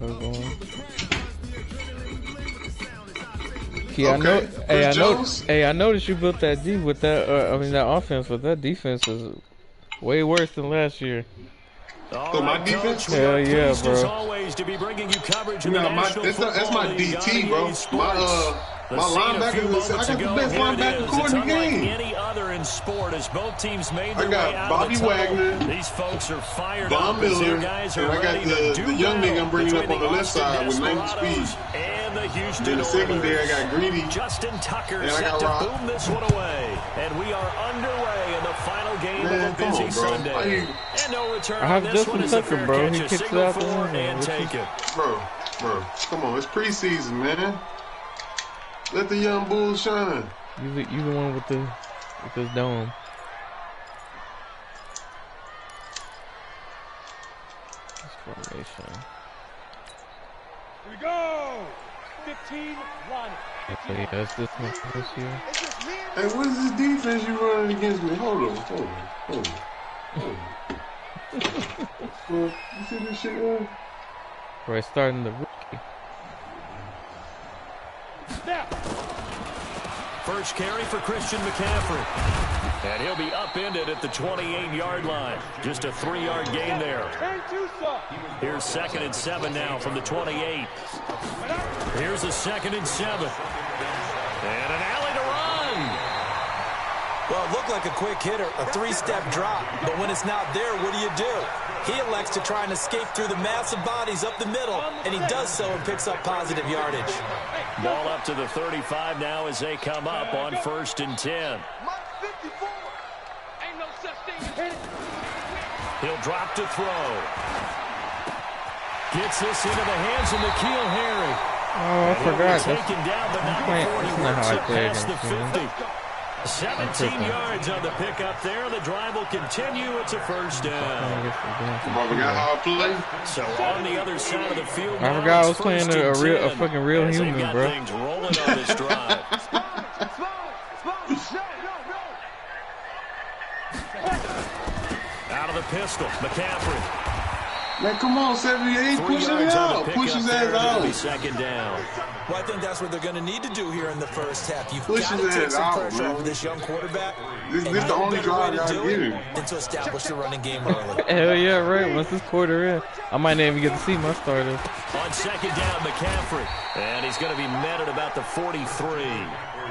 I know. Hey, I noticed you built that D with that. I mean that offense, but that defense is way worse than last year. So my defense? Hell yeah, bro. Always to be bringing you coverage in that's my DT, bro. My linebacker, I got the best linebacker core in the game. Any other in sport, as both teams made their way out of Bobby the Wagner. These folks are fired up. Miller, and I got the young nigga I'm bringing up on the left side with 90 speed. And the Houston in the secondary, I got Greedy. Justin Tucker and set to boom this one away. And we are underway in the final game of a busy Sunday. And no return. I have Justin Tucker, bro. He kicks it out and take it. Bro, come on. It's preseason, man. Let the young bulls shine. You the one with this dome. This formation. Here we go. 15 run. Okay, that's this one this year. Hey, what is this defense you running against me? Hold on. You see this shit, man? Right, starting the rookie. Snap. First carry for Christian McCaffrey. And he'll be upended at the 28-yard line. Just a 3-yard gain there. Here's 2nd and 7 now from the 28. Here's a 2nd and 7. And an alley to run. Well, it looked like a quick hitter, a 3-step drop. But when it's not there, what do? He elects to try and escape through the massive bodies up the middle, and he does so and picks up positive yardage. Ball up to the 35 now as they come up on 1st and 10. He'll drop to throw. Gets this into the hands of N'Keal Harry. Oh, I forgot. Taken down, but not before he works it past the 50. 17 yards on the pickup there. The drive will continue. It's a 1st down. I forgot how I play. So on the other side of the field, I forgot I was playing a fucking real human, bro. Things rolling on this drive. Out of the pistol, McCaffrey. Man, come on, 78, push it out. Push his ass out. 2nd down. Well, I think that's what they're going to need to do here in the first half. You've got to take some pressure off this young quarterback. This is the only drive I got to get him. And to establish the running game early. Hell yeah, right. Once this quarter in, I might not even get to see my starters. On 2nd down, McCaffrey. And he's going to be met at about the 43.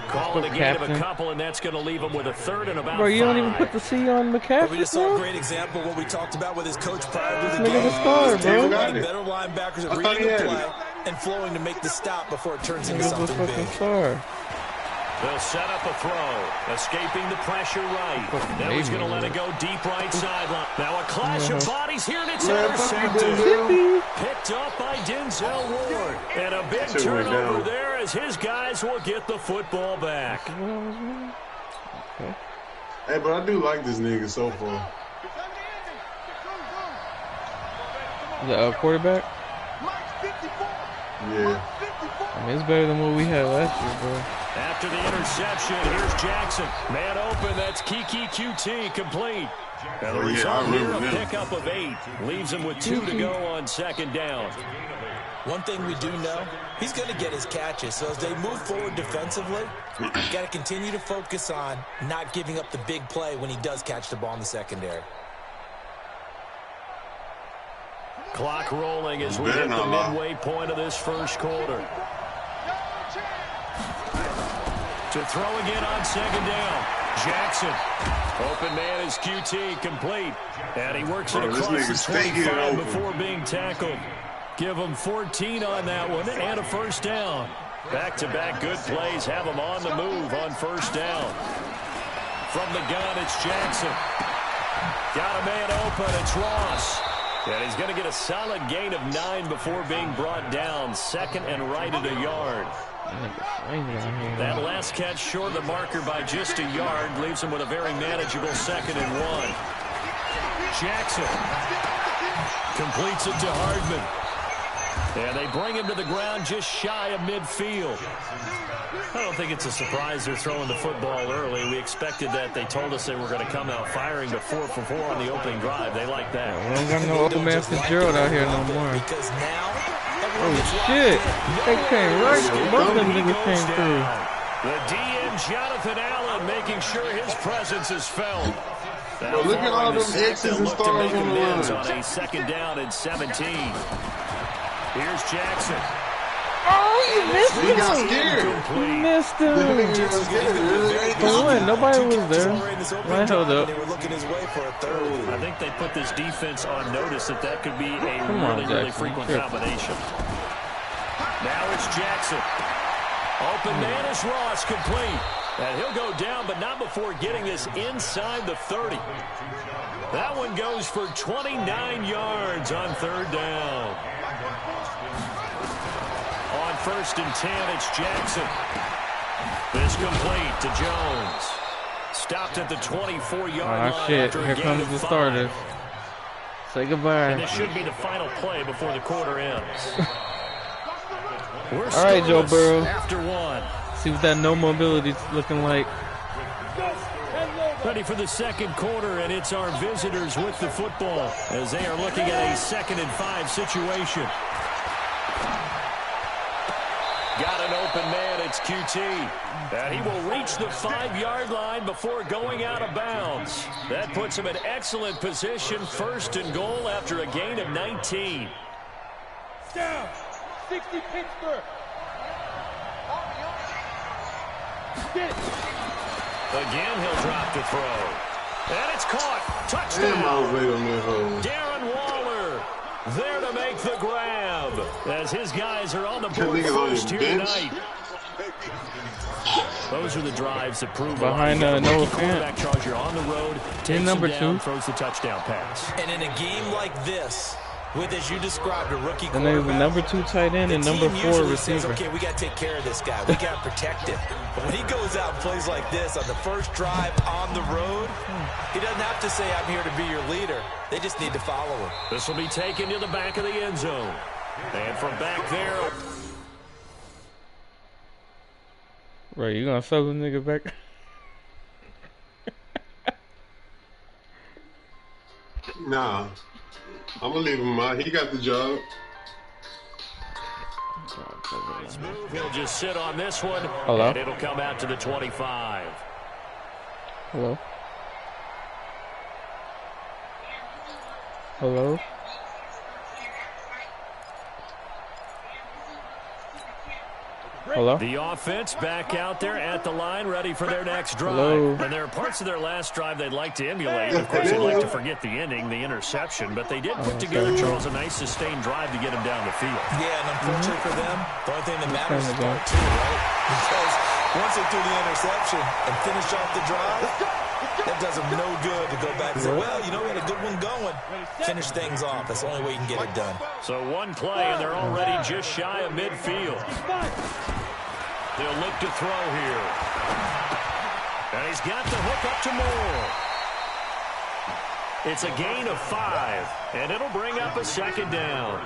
Calling a gain of a couple, and that's going to leave him with a 3rd and about 5. Bro, you don't even put the C on McCaffrey, we just saw a great example of what we talked about with his coach prior to the game. The star, bro. Better linebackers are reading the play and flowing to make the stop before it turns into something big. Star. They'll set up a throw, escaping the pressure right. Now he's going to let it go deep right sideline. Now a clash of bodies here, and it's intercepted. Picked up by Denzel Ward. And a big turnover there as his guys will get the football back. Okay. Hey, but I do like this nigga so far. The quarterback? Yeah. I mean, it's better than what we had last year, bro. After the interception, here's Jackson. Man open, that's Kiki QT complete. And the result here, a pickup of 8. Leaves him with 2 to go on 2nd down. One thing we do know, he's going to get his catches. So as they move forward defensively, you got to continue to focus on not giving up the big play when he does catch the ball in the secondary. Clock rolling as we hit the midway point of this 1st quarter. To throw again on 2nd down. Jackson. Open man is QT, complete. And he works it across the 25 before being tackled. Give him 14 on that one and a 1st down. Back-to-back good plays have him on the move on 1st down. From the gun, it's Jackson. Got a man open, it's Ross. And he's going to get a solid gain of 9 before being brought down. 2nd and right at a yard. That last catch short of the marker by just a yard leaves him with a very manageable 2nd and 1. Jackson completes it to Hardman. And they bring him to the ground just shy of midfield. I don't think it's a surprise they're throwing the football early. We expected that. They told us they were going to come out firing to 4 for 4 on the opening drive. They like that. We don't got no open man Fitzgerald out here no more. Because now shit. They came right. Both of them niggas came through. The DM, Jonathan Allen, making sure his presence is felt. Bro, look at all them X's and stars on the line. On a 2nd down and 17. Here's Jackson. Oh, you missed him. He got scared. You missed him. For one, nobody was there. Line held up. I think they put this defense on notice that could be a really frequent combination. Now it's Jackson. Open man is Ross, complete. And he'll go down, but not before getting this inside the 30. That one goes for 29 yards on 3rd down. On 1st and 10, it's Jackson. This complete to Jones. Stopped at the 24-yard line. Shit, after a here gain comes of the 5. starters. Say goodbye. And this should be the final play before the quarter ends. All right, Joe Burrow. After 1. See what that no mobility's looking like. Ready for the 2nd quarter, and it's our visitors with the football as they are looking at a 2nd and 5 situation. Got an open man, it's QT. And he will reach the 5-yard line before going out of bounds. That puts him in excellent position, 1st and goal after a gain of 19. Down, 60 Pittsburgh. Again, he'll drop the throw. And it's caught. Touchdown. Darren Waller there to make the grab as his guys are on the board first here tonight. Those are the drives that prove behind Noah quarterback charger on the road. In number 2. Throws the touchdown pass. And in a game like this, with, as you described, a rookie quarterback. And there's a number 2 tight end and number 4 receiver. Says, okay, we got to take care of this guy. We got to protect him. But when he goes out and plays like this on the first drive on the road, he doesn't have to say, I'm here to be your leader. They just need to follow him. This will be taken to the back of the end zone. And from back there. Right, you going to throw the nigga back? Nah. I'm going to leave him out. He got the job. He'll just sit on this one. Hello? And it'll come out to the 25. Hello? Hello? Hello? The offense back out there at the line, ready for their next drive. Hello? And there are parts of their last drive they'd like to emulate. Of course, they'd like to forget the ending, the interception. But they did put together, Charles, a nice sustained drive to get him down the field. Yeah, and unfortunately for them, the only thing that matters is part 2, right? Because once they do the interception and finish off the drive, that does them no good to go back and say, well, you know, we had a good one going. Finish things off. That's the only way you can get it done. So one play, and they're already just shy of midfield. They'll look to throw here. And he's got the hook up to Moore. It's a gain of 5, and it'll bring up a 2nd down.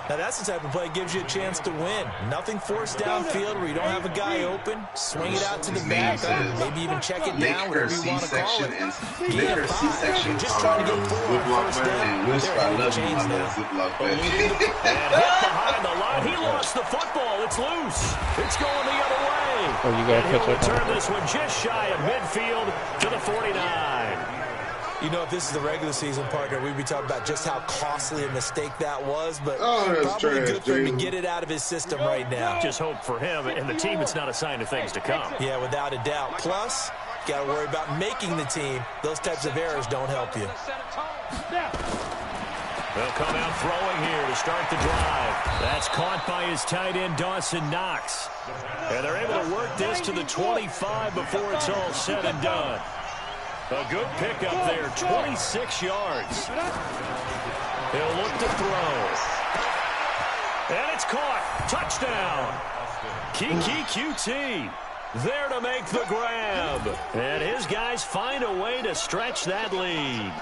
Now, that's the type of play that gives you a chance to win. Nothing forced downfield where you don't have a guy open. Swing it out to the back, maybe even check it down, whatever you want to call it. Gain of 5. Just trying to get 4 on first down. They're in the chains now. And hit behind the line. He lost the football. It's loose. It's going the other way. Oh, you got to catch up. Return this one just shy of midfield to the 49. You know, if this is the regular season, partner, we'd be talking about just how costly a mistake that was, but probably good for him to get it out of his system right now. Just hope for him and the team it's not a sign of things to come. Yeah, without a doubt. Plus, got to worry about making the team. Those types of errors don't help you. They'll come out throwing here to start the drive. That's caught by his tight end, Dawson Knox. And they're able to work this to the 25 before it's all said and done. A good pickup there, 26 yards. He'll look to throw. And it's caught. Touchdown. Kiki QT there to make the grab. And his guys find a way to stretch that lead.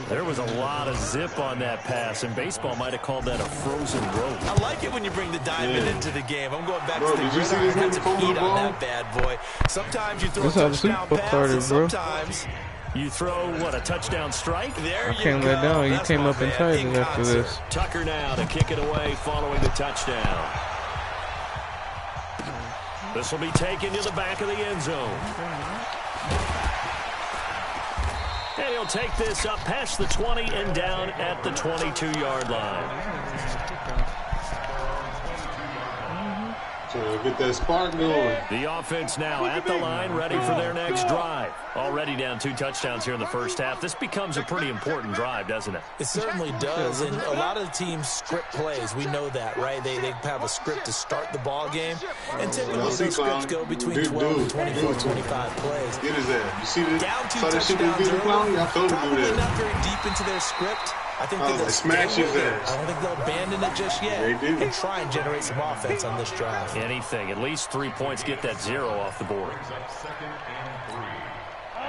There was a lot of zip on that pass, and baseball might have called that a frozen rope. I like it when you bring the diamond into the game. I'm going back to the gridiron. Had some heat on that bad boy. Sometimes you throw a touchdown pass, and sometimes You throw, what, a touchdown strike? There you go. Let down. You came up and tied it after this. Tucker now to kick it away following the touchdown. This will be taken to the back of the end zone. And he'll take this up past the 20 and down at the 22-yard line. So get that spark going. The offense now at the line, ready for their next drive. Already down 2 touchdowns here in the first half. This becomes a pretty important drive, doesn't it? It certainly does, and a lot of the teams script plays. We know that, right? They have a script to start the ball game, and typically those scripts go between 12 and 24, 25 plays. Get his ass. You see this? Down 2 touchdowns early, probably not very deep into their script. I think they'll smash his ass. I don't think they'll abandon it just yet. They do. And try and generate some offense on this drive. Anything. At least 3 points. Get that 0 off the board.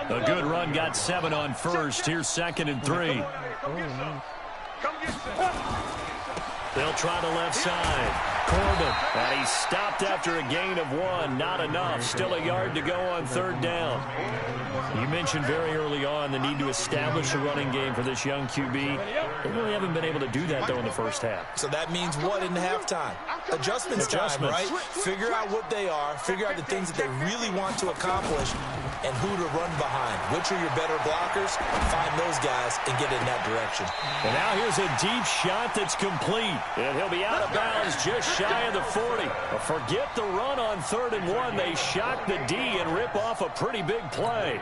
A good run. Got 7 on first. Here's 2nd and 3. They'll try the left side. Corbin. And he's stopped after a gain of 1. Not enough. Still a yard to go on 3rd down. You mentioned very early on the need to establish a running game for this young QB. They really haven't been able to do that, though, in the first half. So that means what in halftime? Adjustments time, right? Figure out what they are. Figure out the things that they really want to accomplish and who to run behind. Which are your better blockers? Find those guys and get in that direction. And now here's a deep shot that's complete. And he'll be out of bounds just shy of the 40. Forget the run on 3rd and 1. They shock the D and rip off a pretty big play.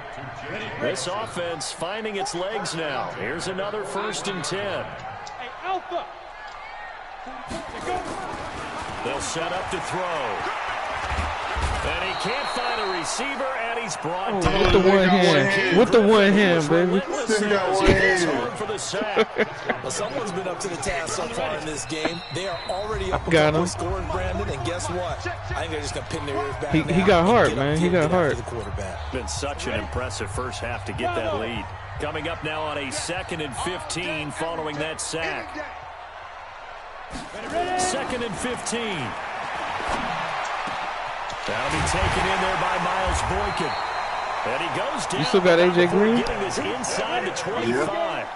This offense finding its legs now. Here's another 1st and 10. Hey, Alpha. They'll set up to throw. And he can't find a receiver, and he's brought down. With the one hand. With the one hand, baby. For the sack. Well, someone's been up to the task so far in this game. They are already up a couple of scores, Brandon, and guess what? I think they're just going to pin their ears back. He got heart, man. He got heart. Been such an impressive first half to get that lead. Coming up now on a 2nd and 15 following that sack. 2nd and 15. That'll be taken in there by Miles Boykin. And he goes down. You still got AJ Green? Getting this inside the 25.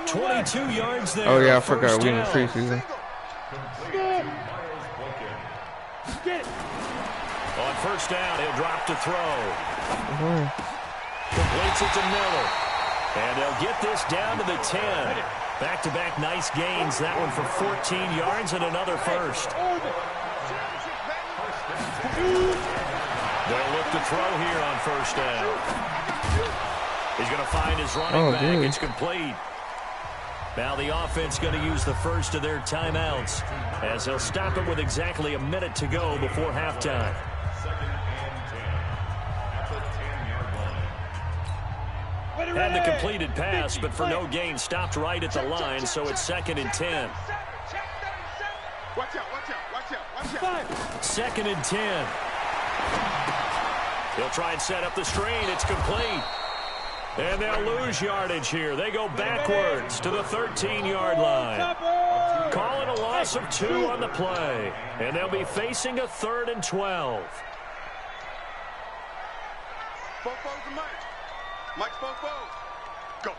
22 yards there. Oh, yeah, I forgot we in the preseason. On 1st down, he'll drop to throw. Completes it to Miller. And they'll get this down to the 10. Back-to-back nice gains. That one for 14 yards and another 1st. They'll look to throw here on 1st down. He's going to find his running back. Dude. It's complete. Now the offense going to use the first of their timeouts as they'll stop it with exactly a minute to go before halftime. Had the completed pass, but for no gain, stopped right at the line, so it's 2nd and 10. Watch out, watch out, watch out, watch out. 2nd and 10. They'll try and set up the screen. It's complete. And they'll lose yardage here. They go backwards to the 13-yard line. Calling a loss of 2 on the play. And they'll be facing a 3rd and 12. Mike, go.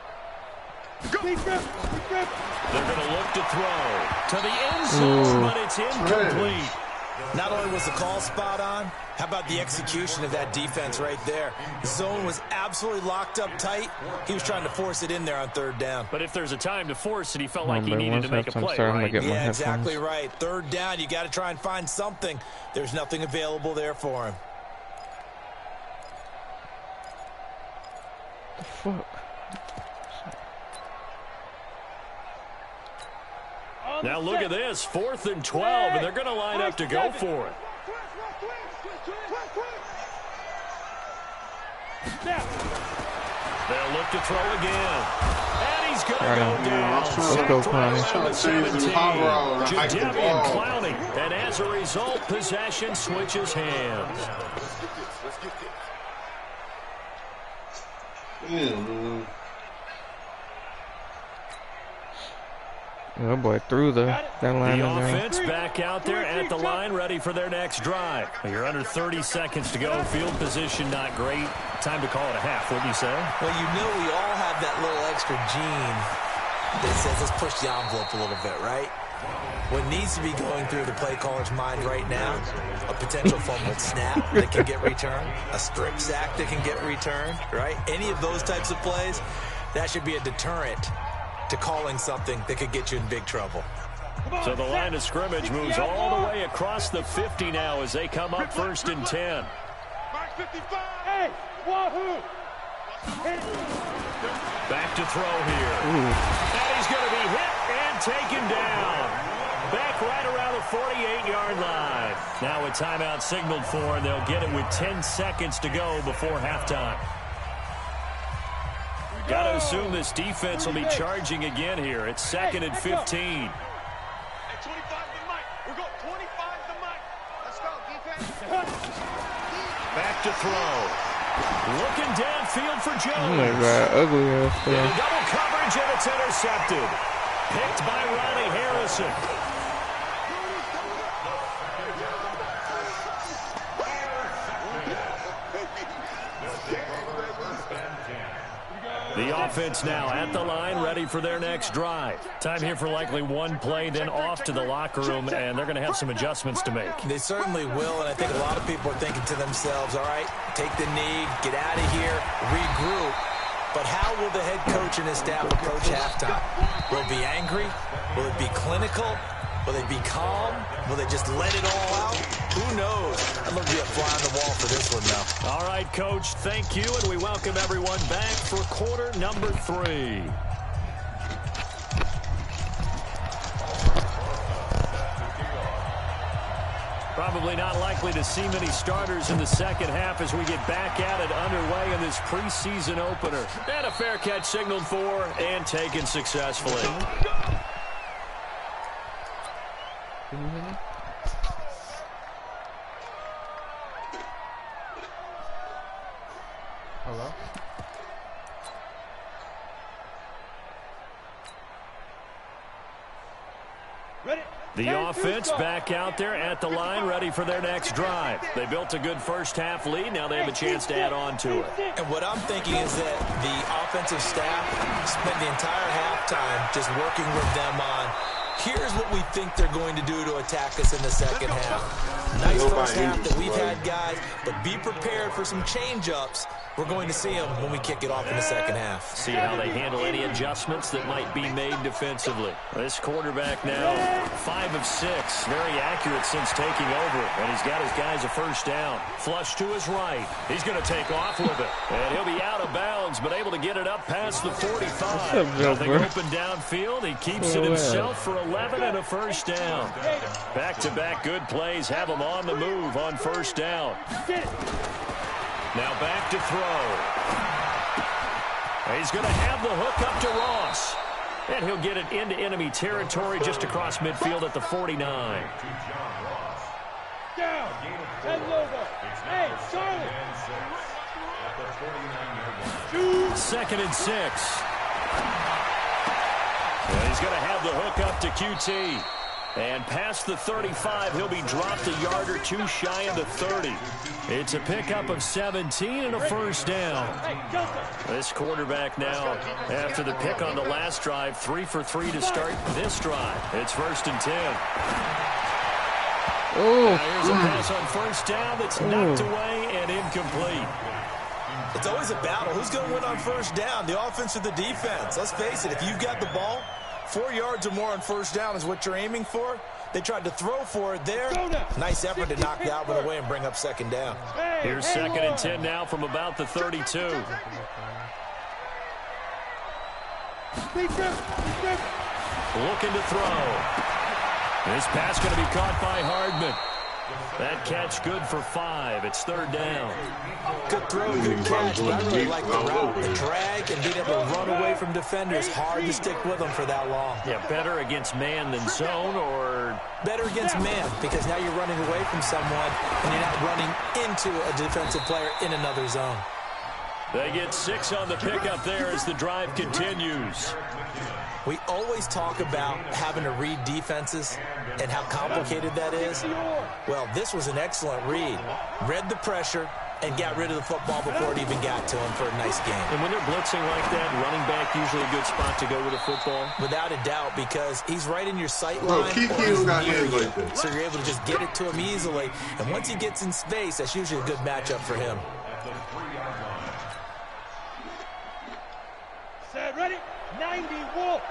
They're going to look to throw to the end zone, but it's incomplete. Not only was the call spot on, how about the execution of that defense right there? The zone was absolutely locked up tight. He was trying to force it in there on 3rd down. But if there's a time to force it, he felt like he needed to make a play, right? Yeah, exactly right. 3rd down, you got to try and find something. There's nothing available there for him. The fuck? Now look at this, 4th and 12, and they're going to line up to go for it. They'll look to throw again. And he's going to go down. Let's go, Clowney. Jadeveon Clowney. And as a result, possession switches hands. Oh boy, through that line. The offense back out there at the line, ready for their next drive. You're under 30 seconds to go. Field position not great. Time to call it a half, wouldn't you say? Well, you know we all have that little extra gene that says let's push the envelope a little bit, right? What needs to be going through the play caller's mind right now, a potential fumbled snap that can get returned, a strip sack that can get returned, right? Any of those types of plays, that should be a deterrent to calling something that could get you in big trouble. So the line of scrimmage moves all the way across the 50 now as they come up 1st and 10. Back to throw here. And he's going to be hit and taken down. Back right around the 48-yard line. Now a timeout signaled for, and they'll get it with 10 seconds to go before halftime. Got to assume this defense will be charging again here. It's 2nd and 15. Back to throw. Looking downfield for Jones. Oh my God, ugly ass thing. Double coverage, and it's intercepted. Picked by Ronnie Harrison. The offense now at the line, ready for their next drive. Time here for likely one play, then off to the locker room, and they're going to have some adjustments to make. They certainly will, and I think a lot of people are thinking to themselves, all right, take the knee, get out of here, regroup. But how will the head coach and his staff approach halftime? Will it be angry? Will it be clinical? Will they be calm? Will they just let it all out? Who knows? I'm going to be a fly on the wall for this one, though. All right, Coach, thank you, and we welcome everyone back for quarter number 3. Probably not likely to see many starters in the second half as we get back at it underway in this preseason opener. And a fair catch signaled for and taken successfully. Can you hear me? Hello? The offense back out there at the line, ready for their next drive. They built a good first-half lead. Now they have a chance to add on to it. And what I'm thinking is that the offensive staff spent the entire halftime just working with them on, here's what we think they're going to do to attack us in the second half. Nice first half that we've had, guys, but be prepared for some change-ups. We're going to see them when we kick it off in the second half. See how they handle any adjustments that might be made defensively. This quarterback now, 5 of 6. Very accurate since taking over. And he's got his guys a first down. Flush to his right. He's going to take off with it. And he'll be out of bounds, but able to get it up past the 45. Nothing open downfield. He keeps it himself for 11 and a first down. Back-to-back good plays have him on the move on first down. Now back to throw. He's going to have the hook up to Ross. And he'll get it into enemy territory just across midfield at the 49. Down. Head over. Hey, Charlie. 2nd and 6. And he's going to have the hook up to QT. And past the 35, he'll be dropped a yard or two shy of the 30. It's a pickup of 17 and a first down. This quarterback now, after the pick on the last drive, 3 for 3 to start this drive. It's 1st and 10. Now here's a pass on first down that's knocked away and incomplete. It's always a battle. Who's going to win on first down, the offense or the defense? Let's face it, if you've got the ball, 4 yards or more on first down is what you're aiming for. They tried to throw for it there. Nice effort to knock that one away and bring up second down. Here's 2nd and 10 now from about the 32. Looking to throw. This pass going to be caught by Hardman. That catch good for 5. It's 3rd down. Good throw, good catch. But I really like the route, the drag, and being able to run away from defenders. Hard to stick with them for that long. Yeah, better against man than zone, or better against man, because now you're running away from someone and you're not running into a defensive player in another zone. They get 6 on the pickup there as the drive continues. We always talk about having to read defenses and how complicated that is. Well, this was an excellent read. Read the pressure and got rid of the football before it even got to him for a nice game. And when they're blitzing like that, running back usually a good spot to go with the football? Without a doubt, because he's right in your sight line. So you're able to just get it to him easily. And once he gets in space, that's usually a good matchup for him. Set, ready? 90, wolf.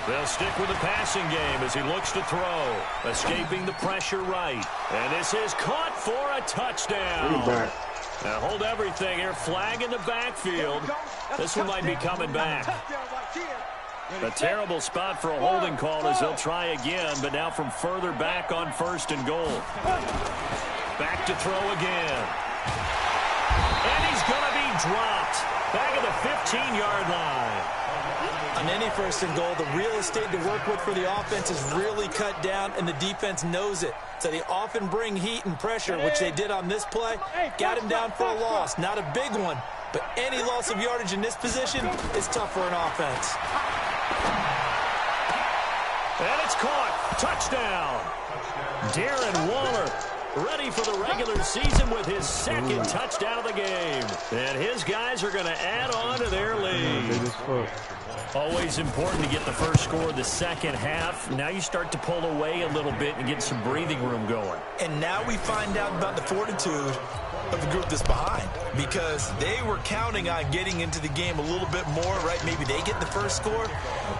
They'll stick with the passing game as he looks to throw. Escaping the pressure right. And this is caught for a touchdown. Now hold everything here. Flag in the backfield. This one might be coming back. A terrible spot for a holding call as they'll try again, but now from further back on 1st and goal. Back to throw again. And he's going to be dropped. Back at the 15-yard line. On any 1st and goal, the real estate to work with for the offense is really cut down, and the defense knows it. So they often bring heat and pressure, which they did on this play. Got him down for a loss. Not a big one, but any loss of yardage in this position is tough for an offense. And it's caught. Touchdown. Darren Waller ready for the regular season with his 2nd touchdown of the game. And his guys are going to add on to their lead. Always important to get the first score of the second half. Now you start to pull away a little bit and get some breathing room going. And now we find out about the fortitude of the group that's behind, because they were counting on getting into the game a little bit more, right? Maybe they get the first score.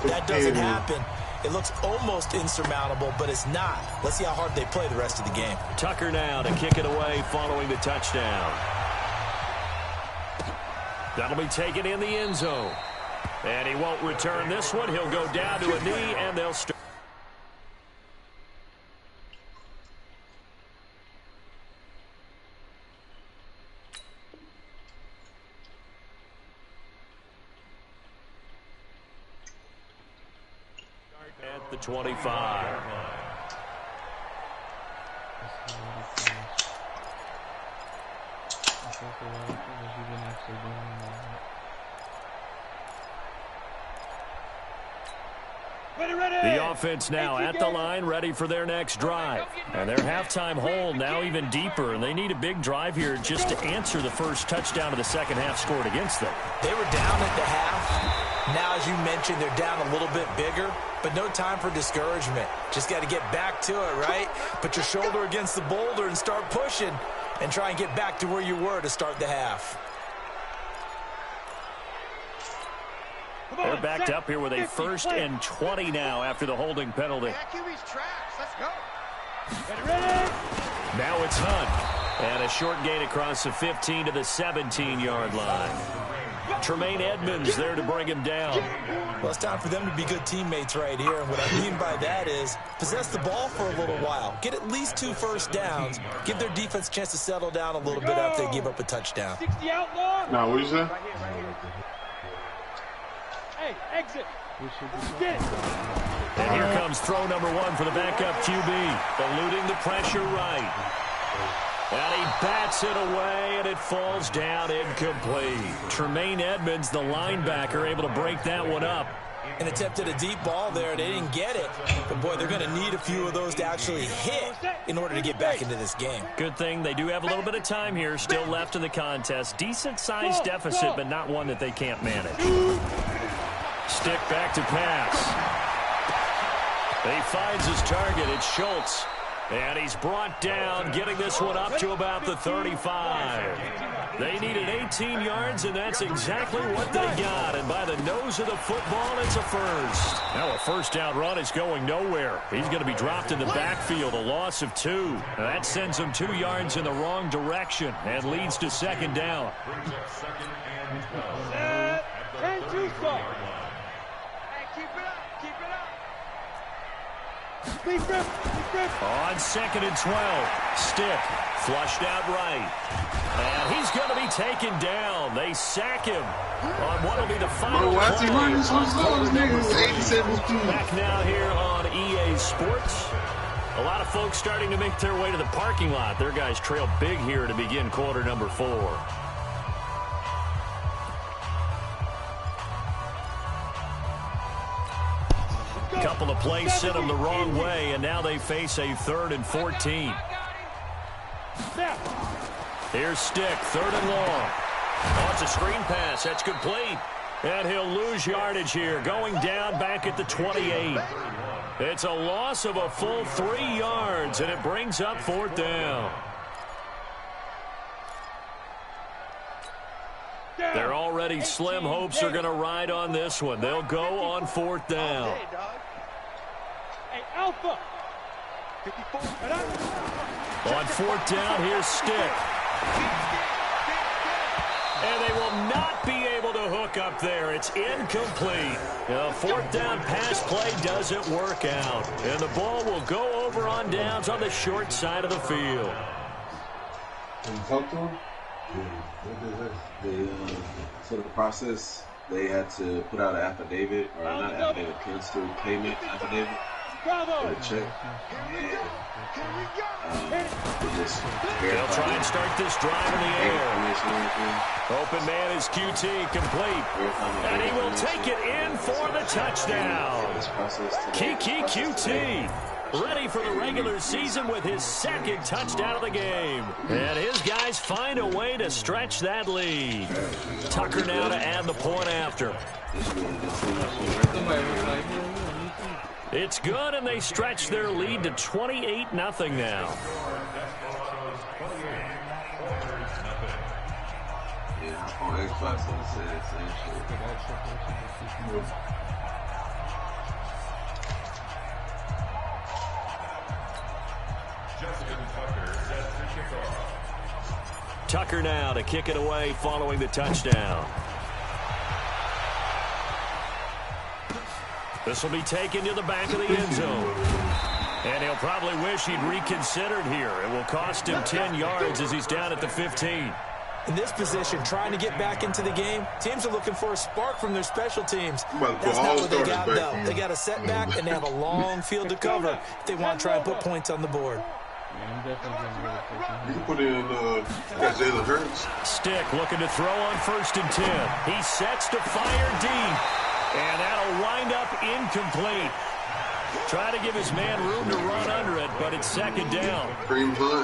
That doesn't happen. It looks almost insurmountable, but it's not. Let's see how hard they play the rest of the game. Tucker now to kick it away following the touchdown. That'll be taken in the end zone. And he won't return this one. He'll go down to a knee, and they'll start. At the 25. The offense now at the line, ready for their next drive. And their halftime hole now even deeper, and they need a big drive here just to answer the first touchdown of the second half scored against them. They were down at the half. Now, as you mentioned, they're down a little bit bigger, but no time for discouragement. Just got to get back to it, right? Put your shoulder against the boulder and start pushing and try and get back to where you were to start the half. They're backed up here with a 1st and 20 now after the holding penalty. Now it's Hunt. And a short gain across the 15 to the 17-yard line. Tremaine Edmonds there to bring him down. Well, it's time for them to be good teammates right here. And what I mean by that is possess the ball for a little while. Get at least 2 first downs. Give their defense a chance to settle down a little bit after they give up a touchdown. Now, what is that? Hey, exit. And here comes throw number 1 for the backup QB. Eluding the pressure right. And he bats it away, and it falls down incomplete. Tremaine Edmonds, the linebacker, able to break that one up. And attempted a deep ball there. They didn't get it. But, boy, they're going to need a few of those to actually hit in order to get back into this game. Good thing they do have a little bit of time here still left in the contest. Decent-sized deficit, but not one that they can't manage. Stick back to pass. He finds his target. It's Schultz. And he's brought down, getting this one up to about the 35. They needed 18 yards, and that's exactly what they got. And by the nose of the football, it's a first. Now a first down run is going nowhere. He's going to be dropped in the backfield, a loss of 2. And that sends him 2 yards in the wrong direction and leads to 2nd down. On 2nd and 12, Stick flushed out right. And he's going to be taken down. They sack him on what will be the final play. Back now here on EA Sports. A lot of folks starting to make their way to the parking lot. Their guys trail big here to begin quarter number 4. Couple of plays sent them the wrong way, and now they face a 3rd and 14. Here's Stick, 3rd and long. Oh, it's a screen pass. That's complete. And he'll lose yardage here, going down back at the 28. It's a loss of a full 3 yards, and it brings up 4th down. Their already slim hopes are going to ride on this one. They'll go on 4th down. Hey, Alpha. On 4th down, here's Stick. And they will not be able to hook up there. It's incomplete. The 4th down pass play doesn't work out. And the ball will go over on downs on the short side of the field. Can you talk to him? So the process, they had to put out an affidavit, or not affidavit, cancel payment affidavit for the check. They'll try and start this drive in the air. Open man is QT, complete. And he will take it in for the touchdown. Kiki QT, ready for the regular season with his 2nd touchdown of the game. And his guys find a way to stretch that lead. Tucker now to add the point after. It's good, and they stretch their lead to 28-0 now. On Xbox, it same shit. Tucker now to kick it away following the touchdown. This will be taken to the back of the end zone. And he'll probably wish he'd reconsidered here. It will cost him 10 yards as he's down at the 15. In this position, trying to get back into the game, teams are looking for a spark from their special teams. That's not what they got, though. They got a setback, and they have a long field to cover if they want to try and put points on the board. You can put in Jalen Hurts. Stick looking to throw on 1st and 10. He sets to fire deep. And that'll wind up incomplete. Try to give his man room to run under it, but it's 2nd down.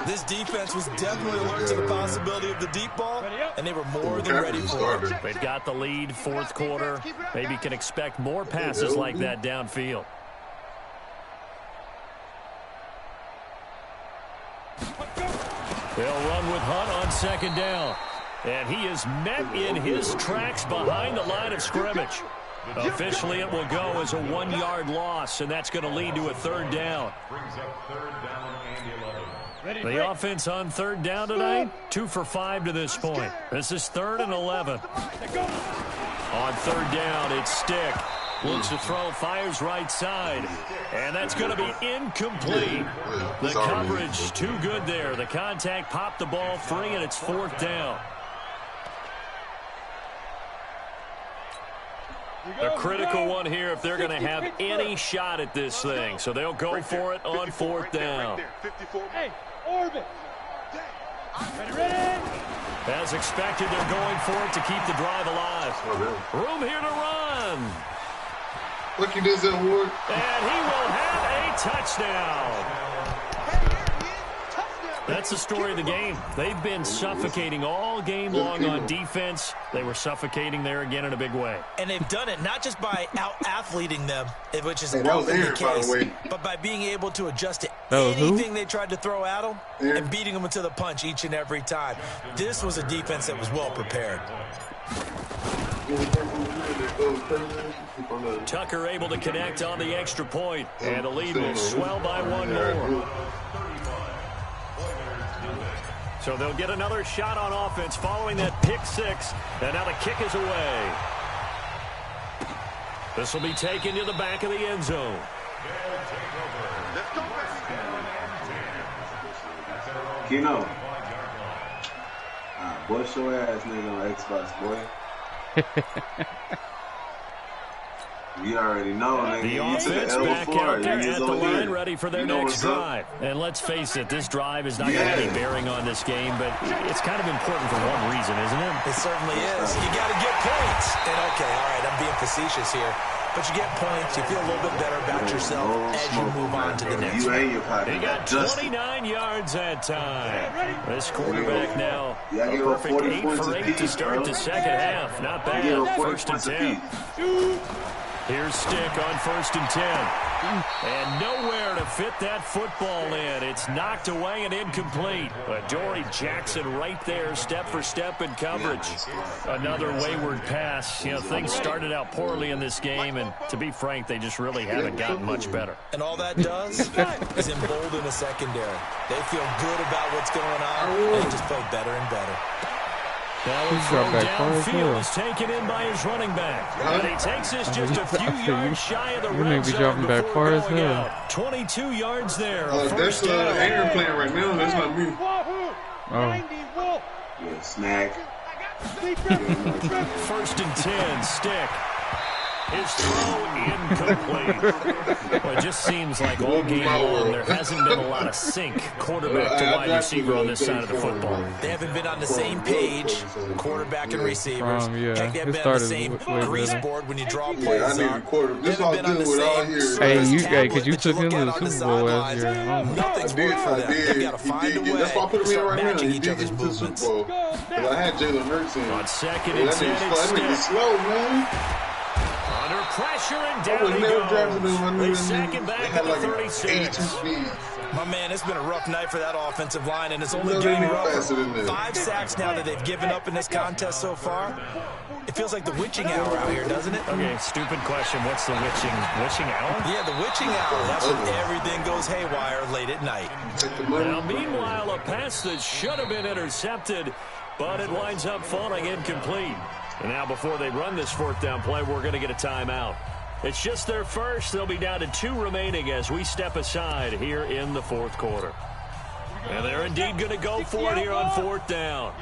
This defense was definitely alert to the possibility of the deep ball, and they were more than ready for it. They've got the lead 4th quarter. Maybe can expect more passes like that downfield. They'll run with Hunt on 2nd down. And he is met in his tracks behind the line of scrimmage. Officially, it will go as a 1-yard loss, and that's going to lead to a 3rd down. The offense on 3rd down tonight, 2 for 5 to this point. This is 3rd and 11. On 3rd down, it's Stick. Looks to throw, fires right side. And that's going to be incomplete. The coverage too good there. The contact popped the ball free, and it's 4th down. A critical one here if they're going to have any shot at this thing. So they'll go for it on 4th down. Hey, Orbit. As expected, they're going for it to keep the drive alive. Room here to run. Look at this, Ward. And he will have a touchdown. That's the story of the game. They've been suffocating all game long on defense. They were suffocating there again in a big way. And they've done it not just by out-athleting them, which is often the case, but by being able to adjust to anything they tried to throw at them and beating them to the punch each and every time. This was a defense that was well prepared. Tucker able to connect on the extra point, and the lead will swell by 1 more. So they'll get another shot on offense following that pick 6, and now the kick is away. This will be taken to the back of the end zone. Keno. Boy, show ass nigga on Xbox, boy. You already know, nigga. The offense back out there at the line, ready for their next drive. And let's face it, this drive is not going to have any bearing on this game, but it's kind of important for one reason, isn't it? It certainly is. You got to get points. And okay, all right, I'm being facetious here. But you get points, you feel a little bit better about yourself as you move on to the next one. He got 29 yards that time. This quarterback now, a perfect 8 for 8 to start the second half. Not bad. 1st and 10. Here's Stick on 1st and 10. And nowhere to fit that football in. It's knocked away and incomplete. But Dory Jackson right there, step for step in coverage. Another wayward pass. You know, things started out poorly in this game, and to be frank, they just really haven't gotten much better. And all that does is embolden the secondary. They feel good about what's going on, and they just play better and better. Now the throw downfield is taken in by his running back. And he takes this just a few yards shy of the red zone before going out. 22 yards there. That's Aaron playing right now. That's not me. Oh. Yeah, snag. 1st and 10, Stick. His throw incomplete. Well, it just seems like all game long there hasn't been a lot of sync quarterback to wide receiver on this side of the football. They haven't been on the same page, quarterback and receivers. Heck, they haven't been on the same grease board when you draw plays up. They haven't been on the same hey, because you took him to the Super Bowl last year. Nothing's worked for them. They've got to find a way That's why I put him in right now. matching He each did other's get to the movements. Super Bowl. Because I had Jalen Hurts in. On 2nd and 10, That nigga's slow, man. under pressure and down he goes. They sack him back at the 36. My man, it's been a rough night for that offensive line, and it's only getting rougher. 5 sacks now that they've given up in this contest so far. It feels like the witching hour out here, doesn't it? Okay, stupid question. What's the witching hour? Yeah, the witching hour. That's when everything goes haywire late at night. Now, meanwhile, a pass that should have been intercepted, but it winds up falling incomplete. And now before they run this 4th down play, we're going to get a timeout. It's just their first. They'll be down to 2 remaining as we step aside here in the 4th quarter. And they're indeed going to go for it here on 4th down.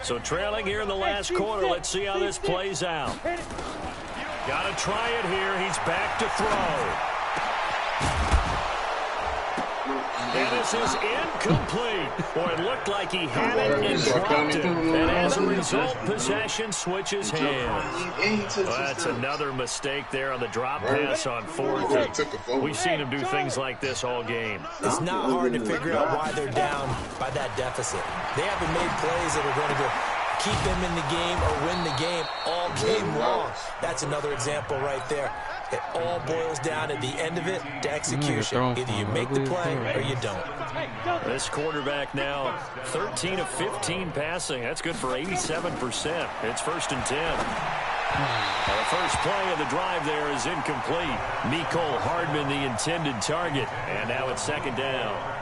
So trailing here in the last quarter, let's see how this plays out. Got to try it here. He's back to throw. And this is incomplete. Boy, it looked like he had it and dropped it. And as a result, possession switches hands. Well, that's another mistake there on the drop pass on 4th. We've seen him do things like this all game. It's not hard to figure out why they're down by that deficit. They haven't made plays that are going to keep them in the game or win the game all game long. That's another example right there. It all boils down at the end of it to execution. Either you make the play or you don't. This quarterback now 13 of 15 passing. That's good for 87%. It's 1st and 10. The first play of the drive there is incomplete. Mecole Hardman, the intended target. And now it's 2nd down.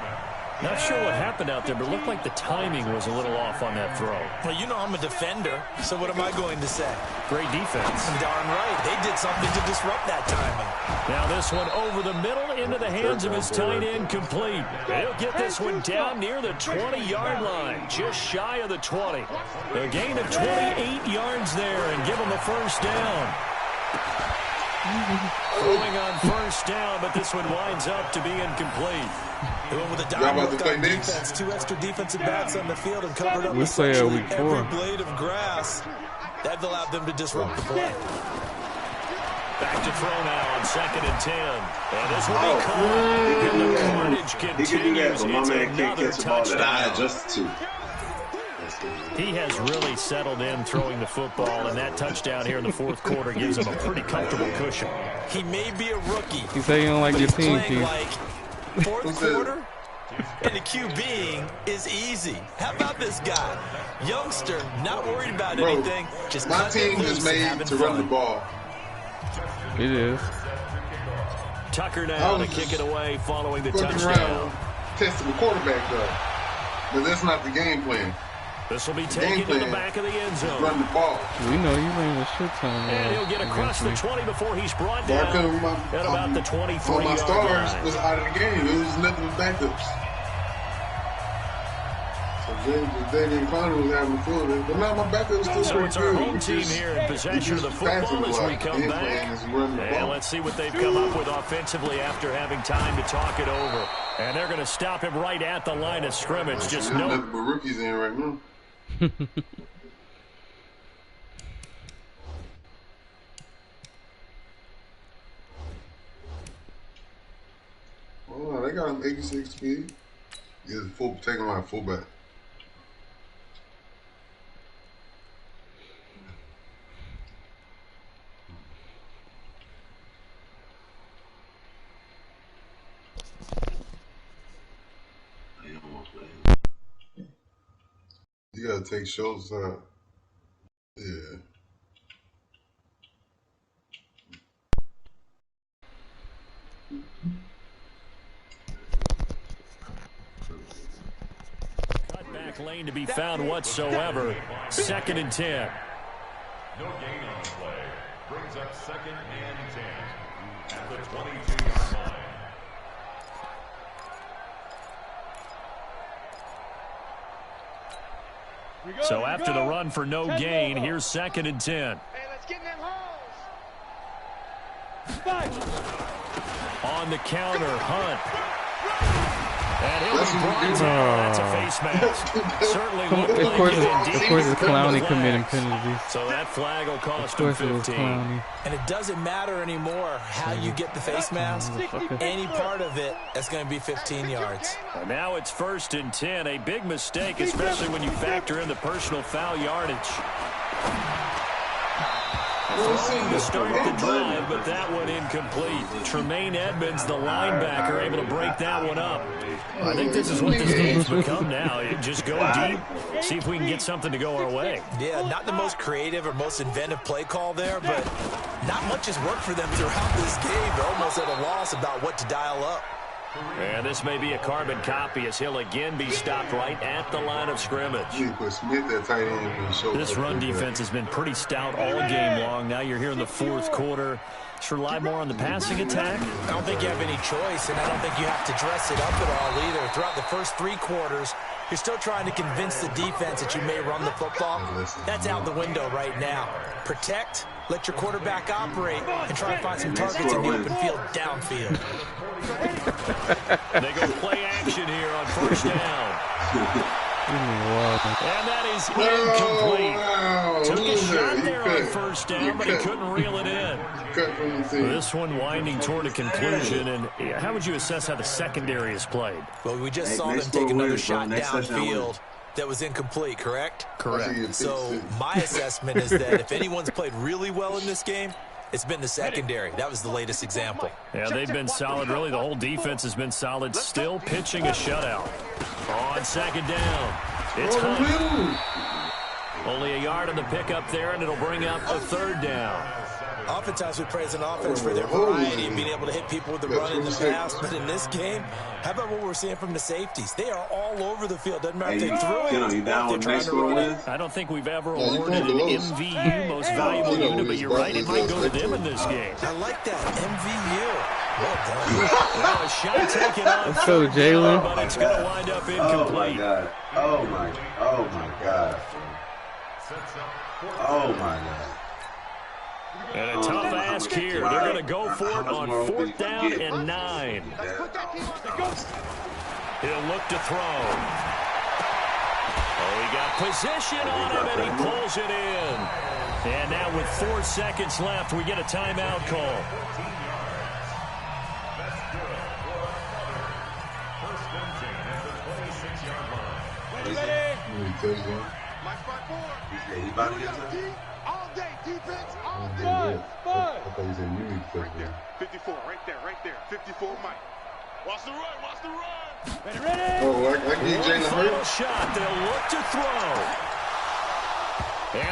Not sure what happened out there, but it looked like the timing was a little off on that throw. Well, you know I'm a defender, so what am I going to say? Great defense. Darn right. They did something to disrupt that timing. Now this one over the middle into the hands of his tight end, complete. He'll get this one down near the 20-yard line, just shy of the 20. A gain of 28 yards there and give him the 1st down. Throwing on 1st down, but this one winds up to be incomplete. They went with a diamond defense, 2 extra defensive backs on the field and covered up essentially every blade of grass. That allowed them to disrupt the play. Back to throw now on 2nd and 10. And this will be caught. And the carnage continues. It's another touchdown. He has really settled in throwing the football, and that touchdown here in the 4th quarter gives him a pretty comfortable cushion. He may be a rookie. You say you don't like your team, Keith. Like 4th quarter, and the QBing is easy. How about this guy? Youngster, not worried about anything. Just my team is made to run the ball. It is. Tucker now to kick it away following the touchdown. Testing the quarterback, though. But that's not the game plan. This will be taken to the back of the end zone. Run the ball. We know you ran a shit ton. And he'll get across the 20 before he's brought down at about the 23-yard line. My stars was out of the game. It was nothing but backups. So David Connor was having fun. But now my backup is still so pretty it's our good. home team here in possession of the football as we come back. And let's see what they've come up with offensively after having time to talk it over. And they're going to stop him right at the line of scrimmage. Just no. Nothing but rookies in right now. Oh, they got him 86 speed. Yeah, take him out fullback. You gotta take Schultz out. Yeah. Cutback lane to be found whatsoever. 2nd and 10. No gain on the play. Brings up 2nd and 10 at the 22-yard line. So after the run for no gain, here's 2nd and 10. Hey, let's get in them holes. On the counter, Hunt. And he'll be brought down. That's a face mask. Certainly looked like of course, it's Clowney committing penalties. So that flag will cost him 15. And it doesn't matter anymore how you get the face mask. Any part of it is going to be 15 yards. And now it's 1st and 10. A big mistake, especially when you factor in the personal foul yardage. To start the drive, but that one incomplete. Tremaine Edmonds, the linebacker, able to break that one up. I think this is what this game's become now. Just go deep, see if we can get something to go our way. Yeah, not the most creative or most inventive play call there, but not much has worked for them throughout this game. They're almost at a loss about what to dial up. And this may be a carbon copy as he'll again be stopped right at the line of scrimmage. This run defense has been pretty stout all game long. Now you're here in the 4th quarter. Should rely more on the passing attack. I don't think you have any choice, and I don't think you have to dress it up at all either. Throughout the first 3 quarters, you're still trying to convince the defense that you may run the football. That's out the window right now. Protect, let your quarterback operate, and try to find some targets in the open field downfield. They go play action here on 1st down. And that is incomplete. Took a shot there on 1st down, but he couldn't reel it in. This one winding toward a conclusion. And how would you assess how the secondary has played? Well, we just saw them take another shot downfield that was incomplete, correct? Correct. So my assessment is that if anyone's played really well in this game, it's been the secondary. That was the latest example. Yeah, they've been solid. Really, the whole defense has been solid. Still pitching a shutout. On 2nd down, it's Hunt. Only a yard on the pickup there, and it'll bring up a 3rd down. Oftentimes we praise an offense for their variety and being able to hit people with the run in the pass. But in this game, how about what we're seeing from the safeties? They are all over the field. Doesn't matter if they threw it or if they're trying to run it. I don't think we've ever awarded an MVU, most valuable unit, but you're right, it might go to them in this game. I like that, MVU. Well done. Well, a shot taken on. Let's go, Jalen. But it's going to wind up incomplete. Oh my God. Oh my God. And a tough ask here. They're going to go for it on 4th down and 9. He'll look to throw. Oh, he got position on him, and he pulls it in. And now with 4 seconds left, we get a timeout call. He's about to get something. All day, defense, all day. I thought you said you need to Right there, 54, right there. 54, Mike. Watch the run. Oh, I need Jalen Final Hurts. shot. They'll look to throw.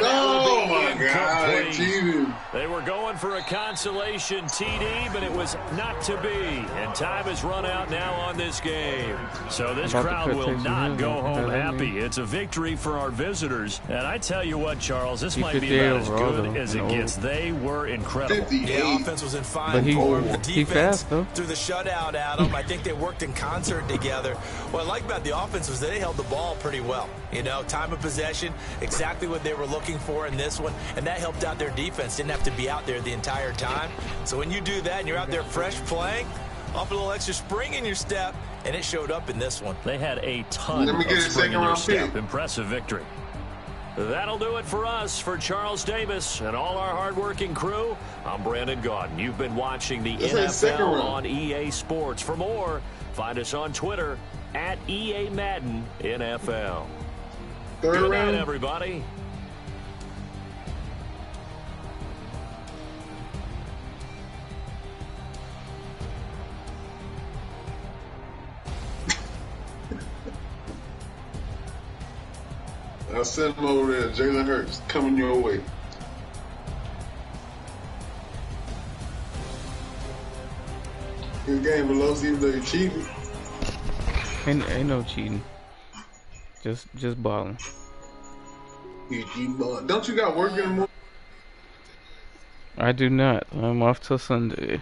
Oh my God, cheated. They were going for a consolation TD, but it was not to be. And time has run out now on this game. So this crowd will not go home happy. It's a victory for our visitors. And I tell you what, Charles, this might be about as good as it gets. They were incredible. The offense was in fine form. The defense threw the shutout at them. I think they worked in concert together. What I like about the offense was they held the ball pretty well. You know, time of possession, exactly what they were looking for in this one, and that helped out their defense. Didn't have to be out there the entire time. So when you do that and you're out there fresh playing, off a little extra spring in your step, and it showed up in this one. They had a ton of spring in their step. Impressive victory. That'll do it for us. For Charles Davis and all our hardworking crew, I'm Brandon Gaudin. You've been watching the NFL on EA Sports. For more, find us on Twitter at EA Madden NFL. Good night, everybody. I'll send him over there. Jalen Hurts coming your way. Good game, Veloz, even though you cheated. Ain't no cheating. Just balling. Don't you got work in the morning? I do not. I'm off till Sunday.